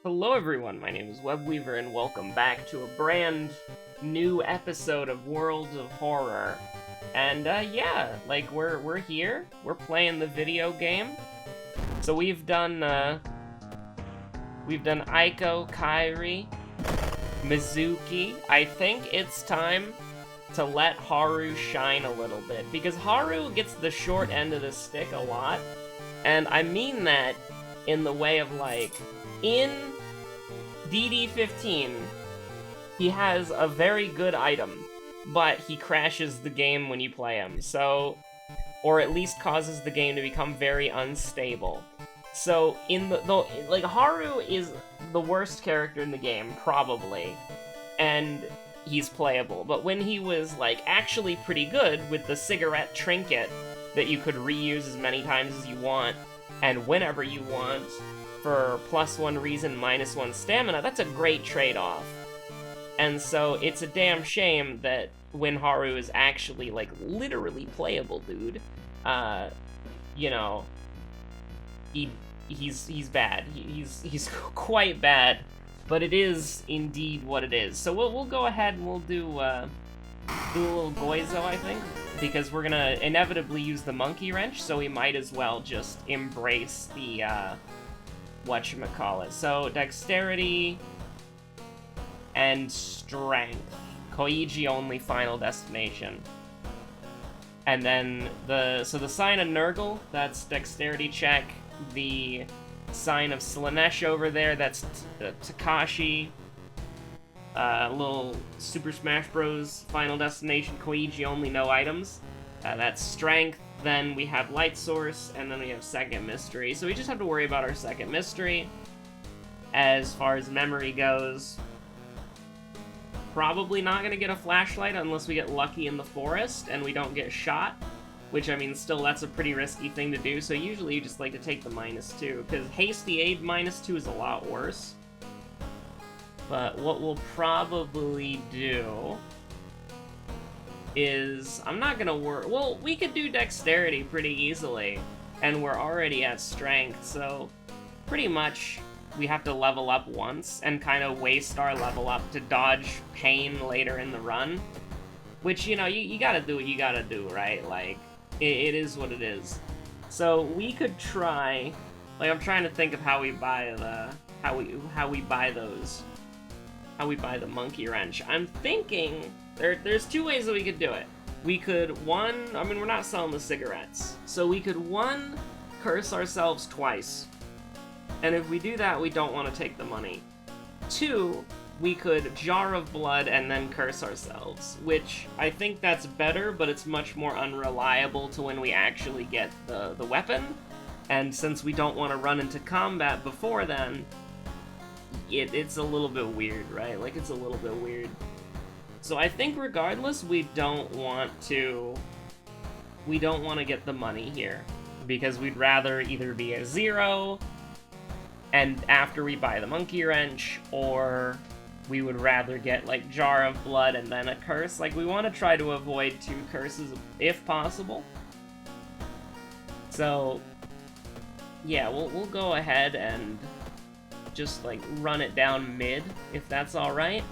Hello everyone, my name is Webweaver and welcome back to a brand new episode of Worlds of Horror. And yeah, like we're here, we're playing the video game. So we've done Aiko, Kairi, Mizuki. I think it's time to let Haru shine a little bit, because Haru gets the short end of the stick a lot, and I mean that in the way of like, in DD15, he has a very good item, but he crashes the game when you play him, so, or at least causes the game to become very unstable. So like, Haru is the worst character in the game, probably, and he's playable, but when he was, like, actually pretty good with the cigarette trinket that you could reuse as many times as you want, and whenever you want, for +1 reason, -1 stamina, that's a great trade-off. And so it's a damn shame that when Haru is actually, like, literally playable, dude, you know, he's bad. He's quite bad, but it is indeed what it is. So we'll go ahead and we'll do a little Goizo, I think, because we're gonna inevitably use the monkey wrench, so we might as well just embrace the whatchamacallit. So dexterity and strength. Koiji only final destination. And then the sign of Nurgle, that's dexterity check. The sign of Slanesh over there, that's Takashi. Little Super Smash Bros. Final destination, Koiji only, no items. That's strength. Then we have light source, and then we have second mystery. So we just have to worry about our second mystery. As far as memory goes, probably not gonna get a flashlight unless we get lucky in the forest and we don't get shot. Which, I mean, still, that's a pretty risky thing to do, so usually you just like to take the -2, because Hasty Aid -2 is a lot worse. But what we'll probably do is, I'm not gonna well, we could do Dexterity pretty easily, and we're already at Strength, so pretty much we have to level up once and kind of waste our level up to dodge pain later in the run. Which, you know, you gotta do what you gotta do, right? Like, it is what it is. So we could try, like, I'm trying to think of how we buy the, how we buy the monkey wrench. I'm thinking there's two ways that we could do it. We could, one, I mean, we're not selling the cigarettes, so we could, one, curse ourselves twice, and if we do that, we don't want to take the money. Two, we could Jar of Blood and then curse ourselves, which I think that's better, but it's much more unreliable to when we actually get the weapon, and since we don't want to run into combat before then, it's a little bit weird, right? Like, it's a little bit weird. So I think regardless, we don't want to get the money here, because we'd rather either be a 0 and after we buy the monkey wrench, or we would rather get, like, Jar of Blood and then a curse. Like, we want to try to avoid 2 curses if possible. So yeah, we'll go ahead and just, like, run it down mid, if that's alright.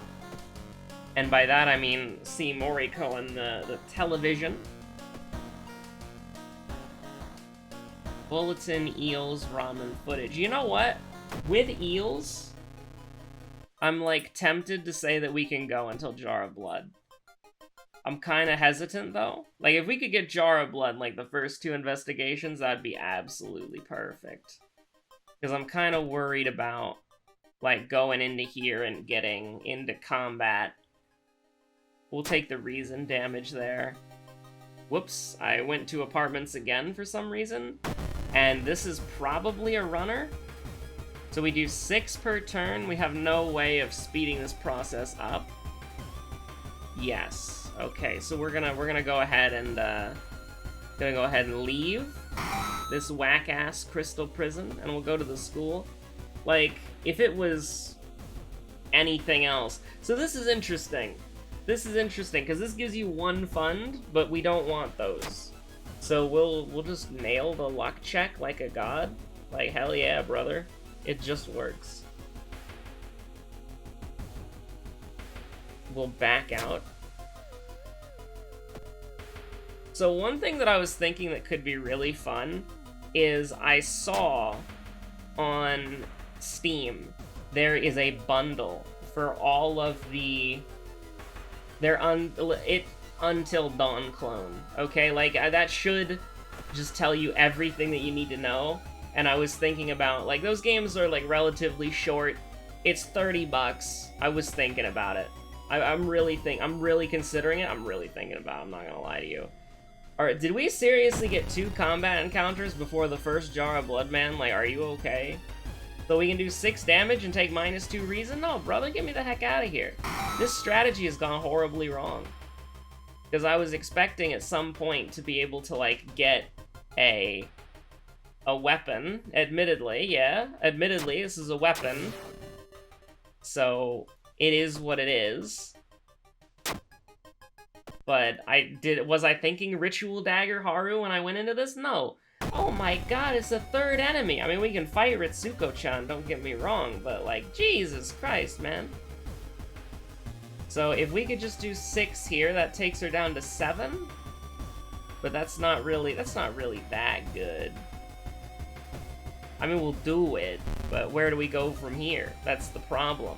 And by that I mean see Moriko in the television. Bulletin, eels, ramen footage. You know what? With eels, I'm, like, tempted to say that we can go until Jar of Blood. I'm kind of hesitant, though. Like, if we could get Jar of Blood, like, the first 2 investigations, that'd be absolutely perfect. Because I'm kind of worried about, like, going into here and getting into combat. We'll take the reason damage there. Whoops, I went to apartments again for some reason. And this is probably a runner. So we do 6 per turn. We have no way of speeding this process up. Yes. Okay, so we're gonna go ahead and leave this whack-ass crystal prison, and we'll go to the school. Like, if it was anything else. So this is interesting. This is interesting, because this gives you 1 fund, but we don't want those. So we'll just nail the luck check like a god. Like, hell yeah, brother. It just works. we'll back out. So one thing that I was thinking that could be really fun is I saw on Steam there is a bundle for all of the Until Dawn clone. Okay, like that should just tell you everything that you need to know. And I was thinking about, like, those games are like relatively short. It's $30. I was thinking about it. I'm really considering it. I'm really thinking about it. I'm not gonna lie to you. Alright, did we seriously get 2 combat encounters before the first jar of blood, man? Like, are you okay? So we can do 6 damage and take -2 reason? No, brother, get me the heck out of here. This strategy has gone horribly wrong. Because I was expecting at some point to be able to, like, get a weapon. Admittedly, yeah. Admittedly, this is a weapon. So, it is what it is. But was I thinking Ritual Dagger Haru when I went into this? No. Oh my god, it's a 3rd enemy. I mean, we can fight Ritsuko-chan, don't get me wrong, but like, Jesus Christ, man. So if we could just do 6 here, that takes her down to 7. But that's not really that good. I mean, we'll do it, but where do we go from here? That's the problem.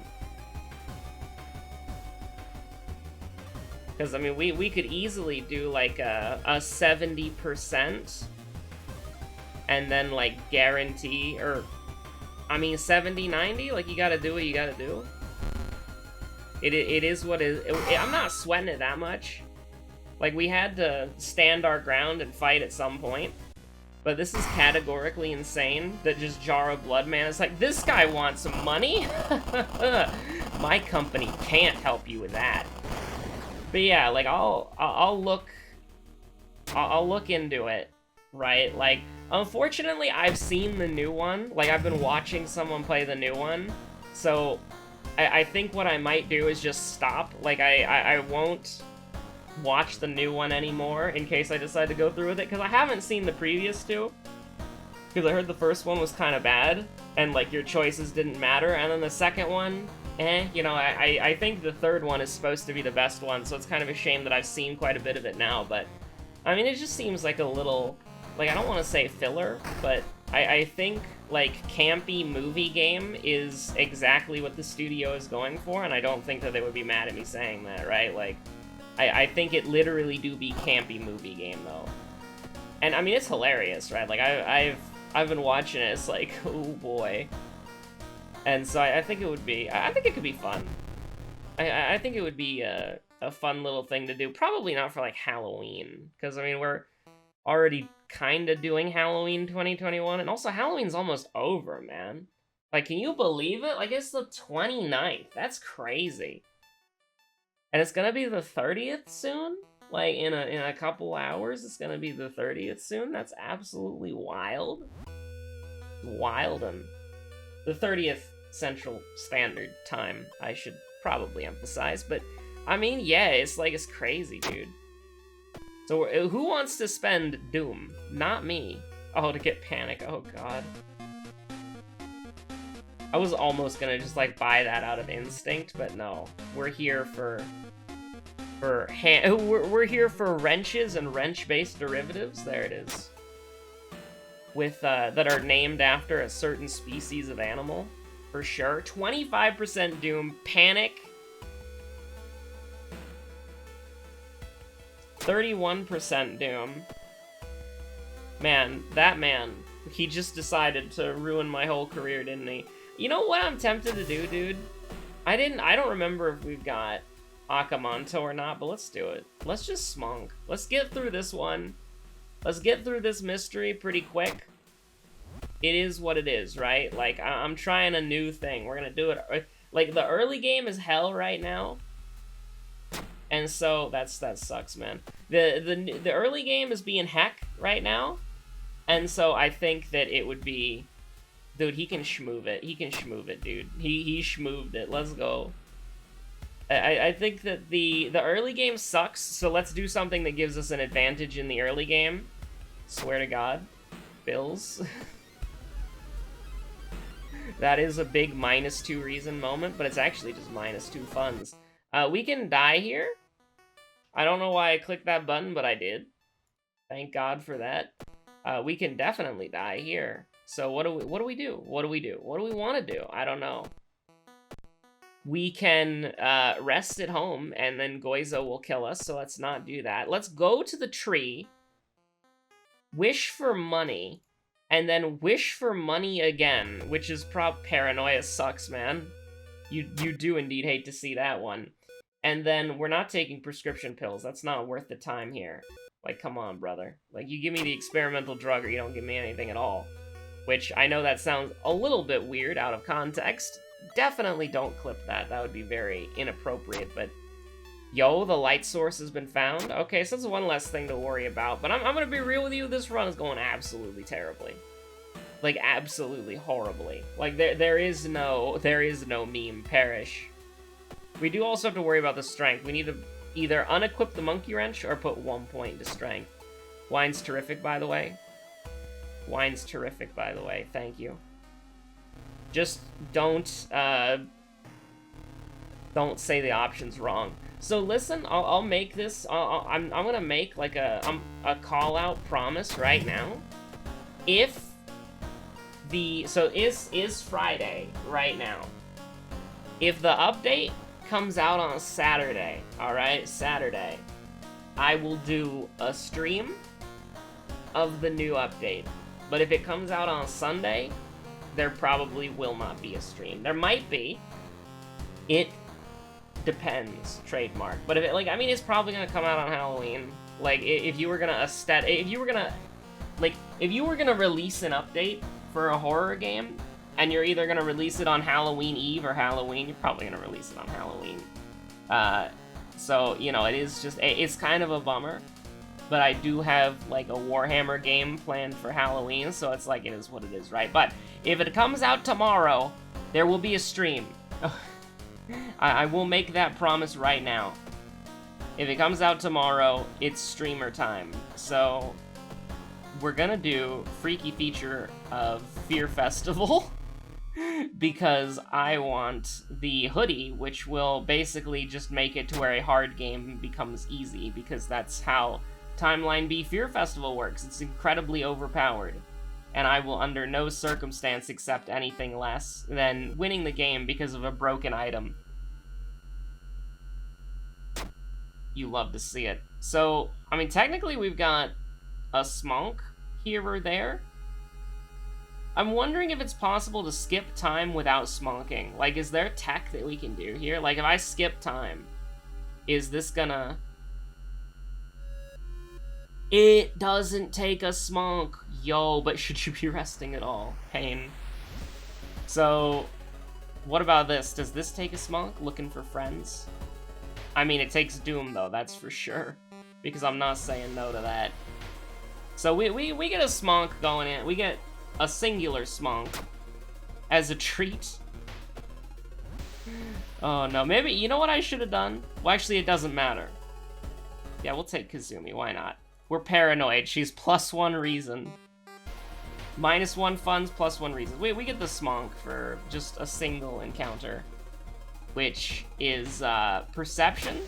Because, I mean, we could easily do, like, a 70%, and then, like, guarantee, or, I mean, 70, 90? Like, you gotta do what you gotta do. It is what it is. I'm not sweating it that much. Like, we had to stand our ground and fight at some point, but this is categorically insane that just Jar of Blood, man. It's like, this guy wants some money? My company can't help you with that. But yeah, like, I'll look into it, right? Like, unfortunately, I've seen the new one. Like, I've been watching someone play the new one. So, I think what I might do is just stop. Like, I won't watch the new one anymore in case I decide to go through with it. Because I haven't seen the previous 2. Because I heard the first one was kind of bad. And, like, your choices didn't matter. And then the second one... you know, I think the 3rd one is supposed to be the best one, so it's kind of a shame that I've seen quite a bit of it now, but, I mean, it just seems like a little, like, I don't want to say filler, but I think, like, campy movie game is exactly what the studio is going for, and I don't think that they would be mad at me saying that, right? Like, I think it literally do be campy movie game, though. And, I mean, it's hilarious, right? Like, I've been watching it, it's like, oh boy. And so I think it would be, I think it could be fun. I think it would be a fun little thing to do. Probably not for, like, Halloween. Because, I mean, we're already kind of doing Halloween 2021. And also, Halloween's almost over, man. Like, can you believe it? Like, it's the 29th. That's crazy. And it's gonna be the 30th soon? Like, in a couple hours, it's gonna be the 30th soon? That's absolutely wild. Wild and... The 30th Central Standard Time, I should probably emphasize, but, I mean, yeah, it's like, it's crazy, dude. So, who wants to spend Doom? Not me. Oh, to get Panic, oh god. I was almost gonna just, like, buy that out of instinct, but no. We're here we're here for wrenches and wrench-based derivatives, there it is. With, that are named after a certain species of animal, for sure. 25% Doom, Panic. 31% Doom. Man, that man, he just decided to ruin my whole career, didn't he? You know what I'm tempted to do, dude? I don't remember if we've got Akamanto or not, but let's do it. Let's just Smonk. Let's get through this one. Let's get through this mystery pretty quick. It is what it is, right? Like, I'm trying a new thing. We're gonna do it. Like, the early game is hell right now. And so, that sucks, man. The early game is being heck right now. And so, I think that it would be... Dude, he can schmoove it. He can schmoove it, dude. He schmooved it. Let's go. I think that the early game sucks, so let's do something that gives us an advantage in the early game. Swear to God. Bills. That is a big -2 reason moment, but it's actually just -2 funds. We can die here. I don't know why I clicked that button, but I did. Thank God for that. We can definitely die here. So what do we do? What do we do? What do we want to do? I don't know. We can rest at home, and then Goizo will kill us, so let's not do that. Let's go to the tree, wish for money, and then wish for money again, which is paranoia sucks, man. You do indeed hate to see that one. And then we're not taking prescription pills. That's not worth the time here. Like, come on, brother. Like, you give me the experimental drug or you don't give me anything at all. Which, I know that sounds a little bit weird out of context. Definitely don't clip that. That would be very inappropriate, but... Yo, the light source has been found. Okay, so that's one less thing to worry about. But I'm gonna be real with you, this run is going absolutely terribly. Like, absolutely horribly. Like, there is no meme, perish. We do also have to worry about the strength. We need to either unequip the monkey wrench or put 1 point to strength. Wine's terrific, by the way. Wine's terrific, by the way. Thank you. Just don't say the options wrong. So listen, I'll make this. I'm gonna make like a call out promise right now. If is Friday right now. If the update comes out on a Saturday, all right, Saturday, I will do a stream of the new update. But if it comes out on Sunday, there probably will not be a stream. There might be. It depends, trademark. But if it, like, I mean, it's probably gonna come out on Halloween. Like, if you were gonna release an update for a horror game, and you're either gonna release it on Halloween Eve or Halloween, you're probably gonna release it on Halloween. So, you know, it's kind of a bummer. But I do have, like, a Warhammer game planned for Halloween, so it's like, it is what it is, right? But if it comes out tomorrow, there will be a stream. I will make that promise right now. If it comes out tomorrow, it's streamer time. So, we're gonna do Freaky Feature of Fear Festival, because I want the hoodie, which will basically just make it to where a hard game becomes easy, because that's how Timeline B Fear Festival works. It's incredibly overpowered, and I will under no circumstance accept anything less than winning the game because of a broken item. You love to see it. So, I mean, technically we've got a Smonk here or there. I'm wondering if it's possible to skip time without smonking. Like, is there tech that we can do here? Like, if I skip time, is this gonna... It doesn't take a smonk. Yo, but should you be resting at all? Pain. So, what about this? Does this take a smonk? Looking for friends? I mean, it takes Doom, though, that's for sure. Because I'm not saying no to that. So we get a smonk going in. We get a singular smonk as a treat. Oh, no. Maybe, you know what I should have done? Well, actually, it doesn't matter. Yeah, we'll take Kazumi. Why not? We're paranoid. She's +1 reason. -1 funds, +1 reasons. We get the smonk for just a single encounter, which is perception.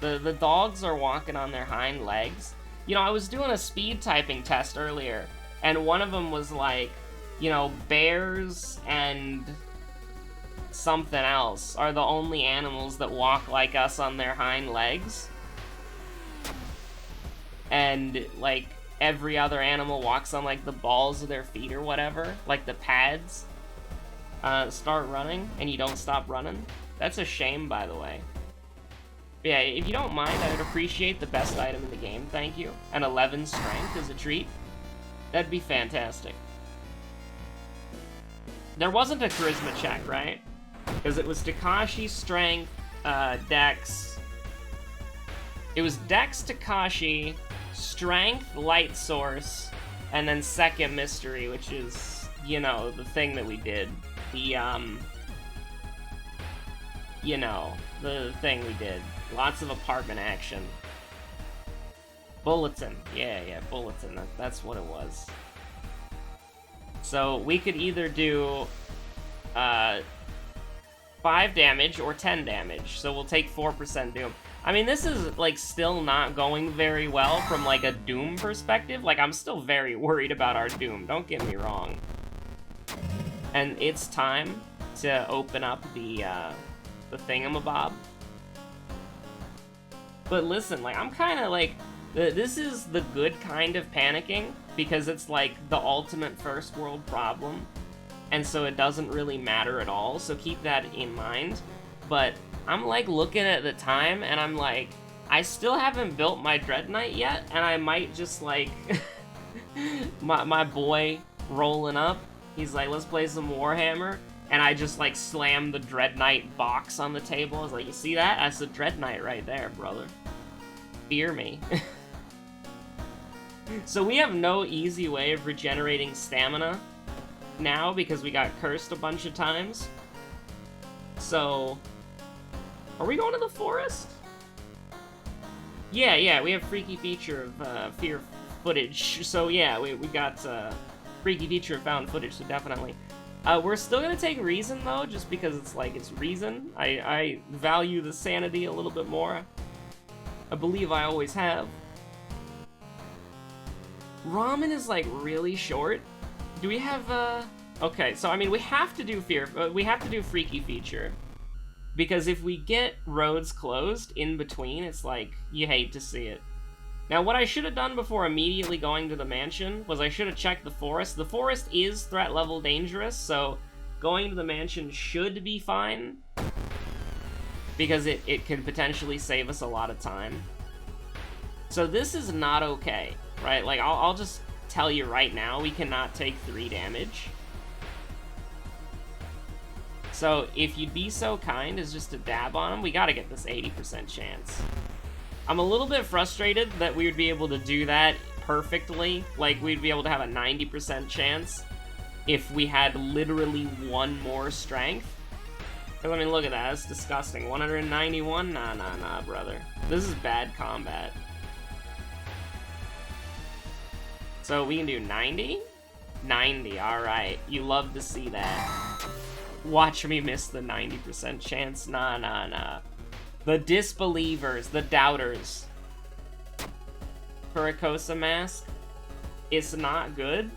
The dogs are walking on their hind legs. You know, I was doing a speed typing test earlier, and one of them was like, you know, bears and something else are the only animals that walk like us on their hind legs. And, like, every other animal walks on, like, the balls of their feet or whatever. Like, the pads. Start running, and you don't stop running. That's a shame, by the way. But yeah, if you don't mind, I would appreciate the best item in the game, thank you. An 11 strength as a treat. That'd be fantastic. There wasn't a charisma check, right? Because it was Takashi, strength, dex. It was dex, Takashi, strength, light source, and then second mystery, which is, you know, the thing that we did. The, you know, the thing we did. Lots of apartment action. Bulletin. Yeah, bulletin. That's what it was. So we could either do, 5 damage or 10 damage, so we'll take 4% Doom. I mean, this is, like, still not going very well from, like, a Doom perspective. Like, I'm still very worried about our Doom, don't get me wrong. And it's time to open up the thingamabob. But listen, like, I'm kind of, like, this is the good kind of panicking, because it's, like, the ultimate first world problem. And so it doesn't really matter at all, so keep that in mind. But I'm, like, looking at the time, and I'm like, I still haven't built my Dread Knight yet, and I might just, like, my boy rolling up, he's like, let's play some Warhammer, and I just, like, slammed the Dread Knight box on the table. I was like, you see that? That's the Dread Knight right there, brother. Fear me. So we have no easy way of regenerating stamina now because we got cursed a bunch of times. So, are we going to the forest? Yeah, we have freaky feature of fear footage. So yeah, we got freaky feature of found footage, so definitely. We're still gonna take reason though, just because it's like, it's reason. I value the sanity a little bit more. I believe I always have. Ramen is like really short. Do we have okay, so I mean we have to do freaky feature. Because if we get roads closed in between, it's like, you hate to see it. Now what I should have done before immediately going to the mansion was I should have checked the forest. The forest is threat level dangerous, so going to the mansion should be fine. Because it could potentially save us a lot of time. So this is not okay, right? Like, I'll just tell you right now, we cannot take 3 damage. So if you'd be so kind as just to dab on him, we gotta get this 80% chance. I'm a little bit frustrated that we would be able to do that perfectly. Like, we'd be able to have a 90% chance if we had literally 1 more strength. Because, I mean, look at that. That's disgusting. 191? Nah, brother. This is bad combat. So we can do 90? 90, alright. You love to see that. Watch me miss the 90% chance. Nah. The disbelievers, the doubters. Furikosa mask. It's not good,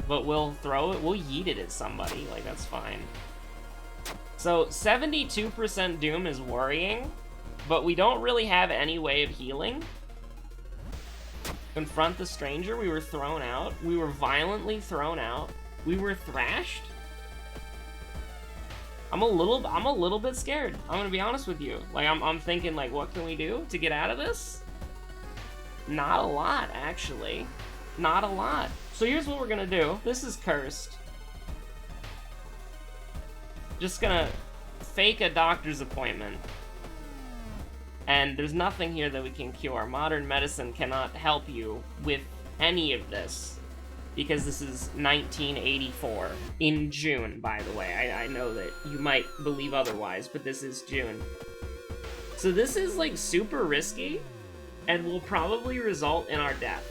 but we'll throw it. We'll yeet it at somebody. Like, that's fine. So, 72% Doom is worrying, but we don't really have any way of healing. Confront the stranger. We were thrown out. We were violently thrown out. We were thrashed. I'm a little bit scared. I'm gonna be honest with you. Like, I'm thinking, like, what can we do to get out of this? Not a lot, actually. Not a lot. So here's what we're gonna do. This is cursed. Just gonna fake a doctor's appointment. And there's nothing here that we can cure. Modern medicine cannot help you with any of this. Because this is 1984. In June, by the way. I know that you might believe otherwise, but this is June. So this is, like, super risky, and will probably result in our death.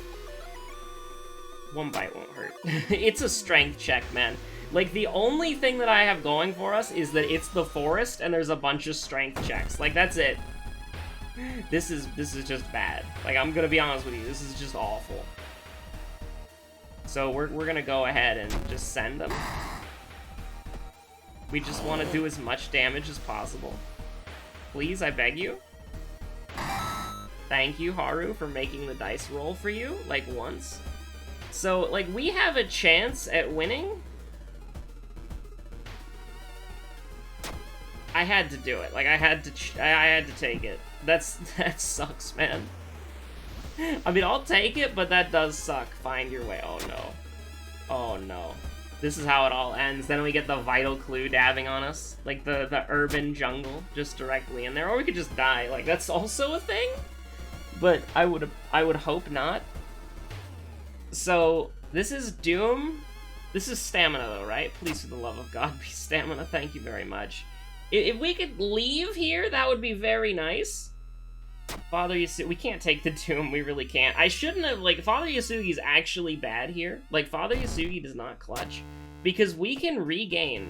1 bite won't hurt. It's a strength check, man. Like, the only thing that I have going for us is that it's the forest, and there's a bunch of strength checks. Like, that's it. This is just bad. Like, I'm gonna be honest with you, this is just awful. So we're gonna go ahead and just send them. We just want to do as much damage as possible. Please, I beg you. Thank you, Haru, for making the dice roll for you, like, once. So, like, we have a chance at winning. I had to do it. Like, I had to take it. That sucks, man. I mean, I'll take it, but that does suck. Find your way. Oh, no. Oh, no. This is how it all ends. Then we get the vital clue dabbing on us. Like, the urban jungle just directly in there. Or we could just die. Like, that's also a thing? But I would hope not. So, this is Doom. This is stamina, though, right? Please, for the love of God, be stamina. Thank you very much. If we could leave here, that would be very nice. Father Yasugi, we can't take the Doom, we really can't. I shouldn't have, like, Father Yasugi's actually bad here. Like, Father Yasugi does not clutch. Because we can regain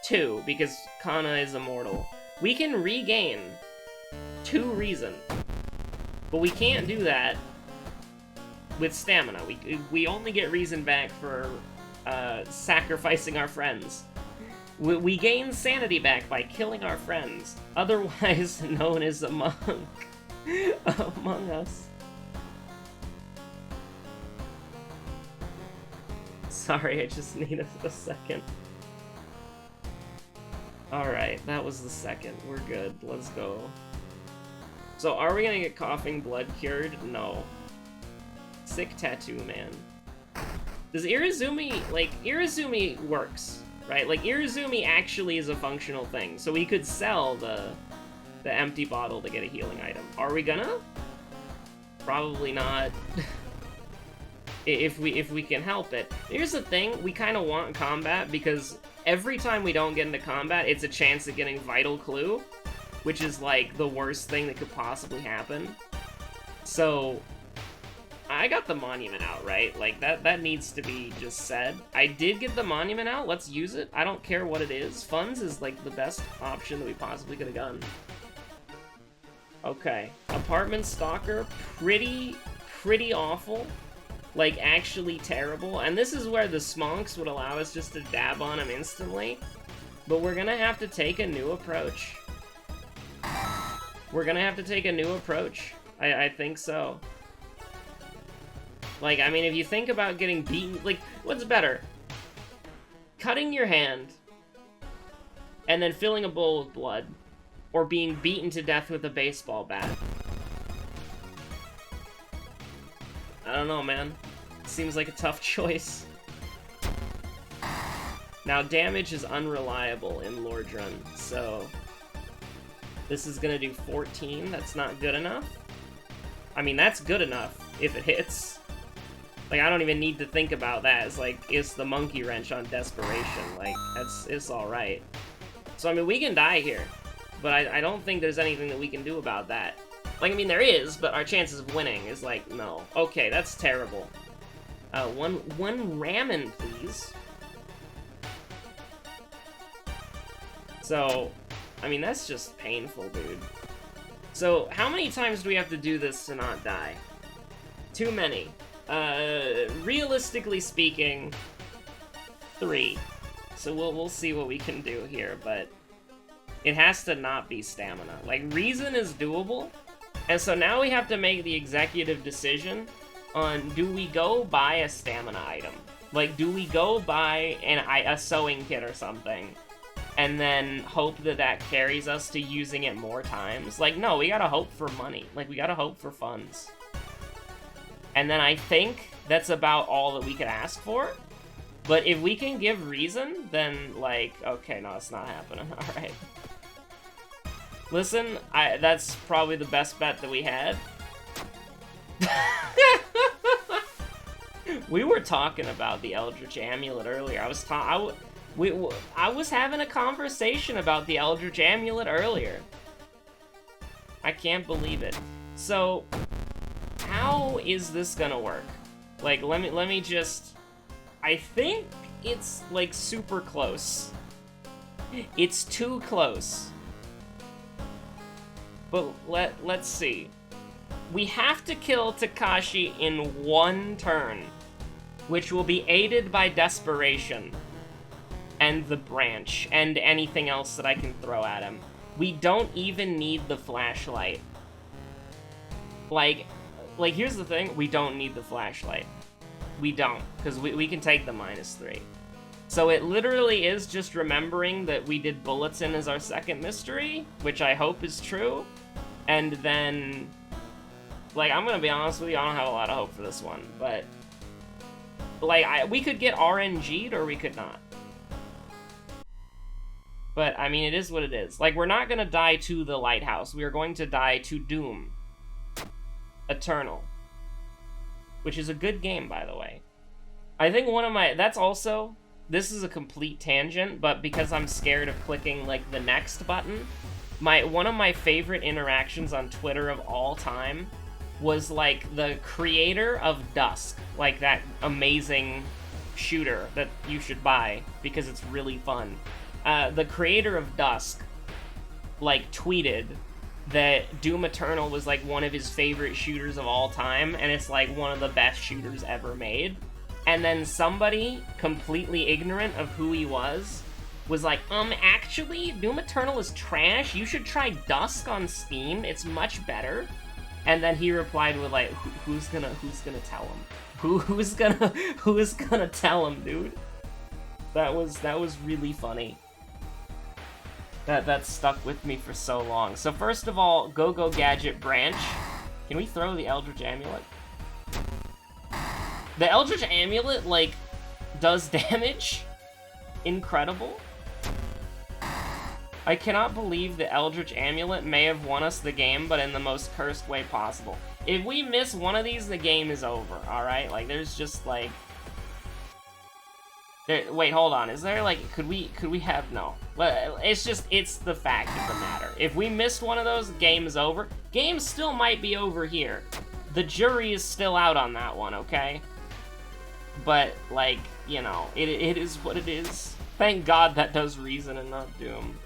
2, because Kana is immortal. We can regain 2 reason. But we can't do that with stamina. We only get reason back for sacrificing our friends. We gain sanity back by killing our friends, otherwise known as a monk among us. Sorry, I just needed a second. Alright, that was the second. We're good. Let's go. So, are we gonna get coughing blood cured? No. Sick tattoo, man. Does Irizumi... Like, Irizumi works, right? Like, Irizumi actually is a functional thing. So we could sell the empty bottle to get a healing item. Are we gonna? Probably not. if we can help it. Here's the thing, we kind of want combat because every time we don't get into combat, it's a chance of getting Vital Clue, which is like the worst thing that could possibly happen. So I got the monument out, right? Like that needs to be just said. I did get the monument out. Let's use it. I don't care what it is. Funds is like the best option that we possibly could have done. Okay, apartment stalker, pretty awful. Like, actually terrible. And this is where the Smonks would allow us just to dab on him instantly. But we're gonna have to take a new approach. We're gonna have to take a new approach. I think so. Like, I mean, if you think about getting beaten... Like, what's better? Cutting your hand and then filling a bowl with blood. Or being beaten to death with a baseball bat. I don't know, man. Seems like a tough choice. Now, damage is unreliable in Lordrun, so... This is gonna do 14, that's not good enough. I mean, that's good enough, if it hits. Like, I don't even need to think about that. It's like, it's the monkey wrench on desperation. Like, it's alright. So, I mean, we can die here. But I don't think there's anything that we can do about that. Like, I mean, there is, but our chances of winning is like, no. Okay, that's terrible. One ramen, please. So, I mean, that's just painful, dude. So, how many times do we have to do this to not die? Too many. Realistically speaking, 3. So we'll see what we can do here, but it has to not be stamina. Like, reason is doable. And so now we have to make the executive decision on, do we go buy a stamina item? Like, do we go buy a sewing kit or something, and then hope that that carries us to using it more times? Like, no, we gotta hope for money. Like, we gotta hope for funds. And then I think that's about all that we could ask for. But if we can give reason, then, like, okay, no, it's not happening. Alright. Listen, that's probably the best bet that we had. We were talking about the Eldritch Amulet earlier. I was having a conversation about the Eldritch Amulet earlier. I can't believe it. So, how is this gonna work? Like, let me just... I think it's, like, super close. It's too close. But let's see. We have to kill Takashi in 1 turn, which will be aided by Desperation, and the branch, and anything else that I can throw at him. We don't even need the flashlight. Like, here's the thing, we don't need the flashlight. We don't, because we can take the -3. So it literally is just remembering that we did Bulletin as our second mystery, which I hope is true, and then, like, I'm gonna be honest with you, I don't have a lot of hope for this one, but, like, we could get RNG'd or we could not. But, I mean, it is what it is. Like, we're not gonna die to the lighthouse, we are going to die to Doom Eternal, which is a good game, by the way. I think one of my, that's also, this is a complete tangent, but because I'm scared of clicking, like, the next button, one of my favorite interactions on Twitter of all time was, like, the creator of Dusk, like that amazing shooter that you should buy because it's really fun. the creator of Dusk, like, tweeted that Doom Eternal was, like, one of his favorite shooters of all time, and it's, like, one of the best shooters ever made. And then somebody, completely ignorant of who he was like, actually, Doom Eternal is trash. You should try Dusk on Steam. It's much better. And then he replied with, like, who's gonna tell him? Who's gonna tell him, dude? That was really funny. That stuck with me for so long. So first of all, Go-Go Gadget Branch. Can we throw the Eldritch Amulet? The Eldritch Amulet, like, does damage. Incredible. I cannot believe the Eldritch Amulet may have won us the game, but in the most cursed way possible. If we miss one of these, the game is over, alright? Like, there's just, like... Wait, hold on. Is there, like... Could we have... No. It's just... It's the fact of the matter. If we missed one of those, game is over. Game still might be over here. The jury is still out on that one, okay? But, like, you know, it is what it is. Thank God that does Reason and not Doom.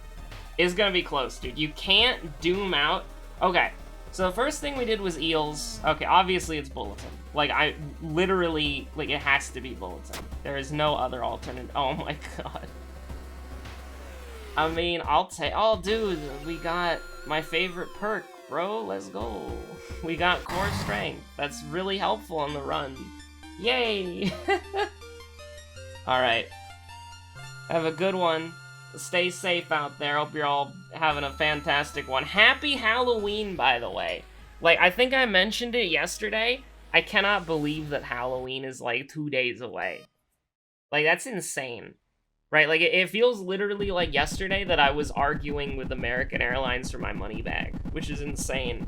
It's gonna be close, dude. You can't Doom out. Okay, so the first thing we did was Eels. Okay, obviously it's Bulletin. Like, I literally, like, it has to be Bulletin. There is no other alternate. Oh my god. I mean, oh, dude, we got my favorite perk, bro. Let's go. We got Core Strength. That's really helpful on the run. Yay! Alright. Have a good one. Stay safe out there. Hope you're all having a fantastic one. Happy Halloween, by the way. Like, I think I mentioned it yesterday. I cannot believe that Halloween is, like, 2 days away. Like, that's insane. Right? Like, it feels literally like yesterday that I was arguing with American Airlines for my money back, which is insane.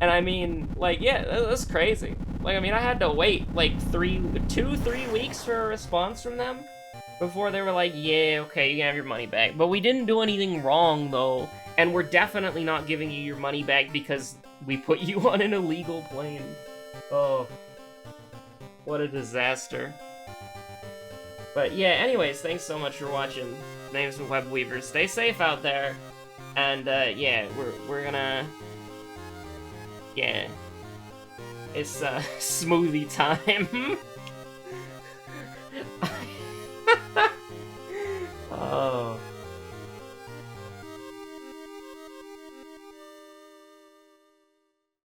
And I mean, like, yeah, that's crazy. Like, I mean, I had to wait, like, 2-3 weeks for a response from them before they were like, yeah, okay, you can have your money back. But we didn't do anything wrong, though, and we're definitely not giving you your money back because we put you on an illegal plane. Oh, what a disaster. But yeah, anyways, thanks so much for watching. Name's Webweaver. Stay safe out there, and yeah, we're gonna... Yeah. It's smoothie time.